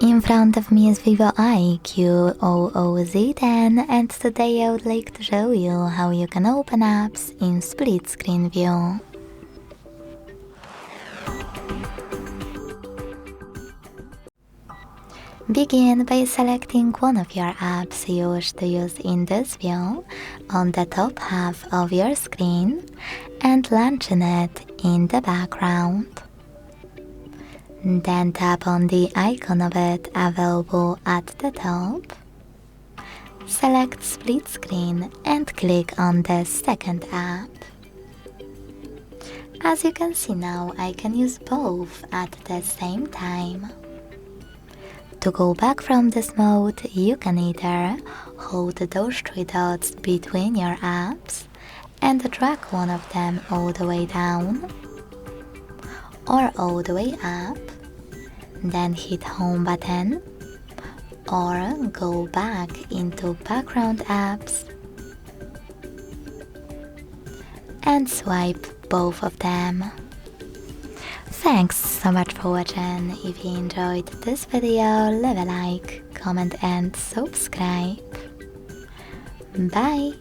In front of me is VIVO iQOO Z10, and today I would like to show you how you can open apps in split screen view. Begin by selecting one of your apps you wish to use in this view on the top half of your screen and launching it in the background. Then tap on the icon of it available at the top. Select split screen and click on the second app. As you can see now, I can use both at the same time. To go back from this mode, you can either hold those three dots between your apps and drag one of them all the way down or all the way up, then hit home button, or go back into background apps and swipe both of them. Thanks so much for watching. If you enjoyed this video, leave a like, comment and subscribe. Bye!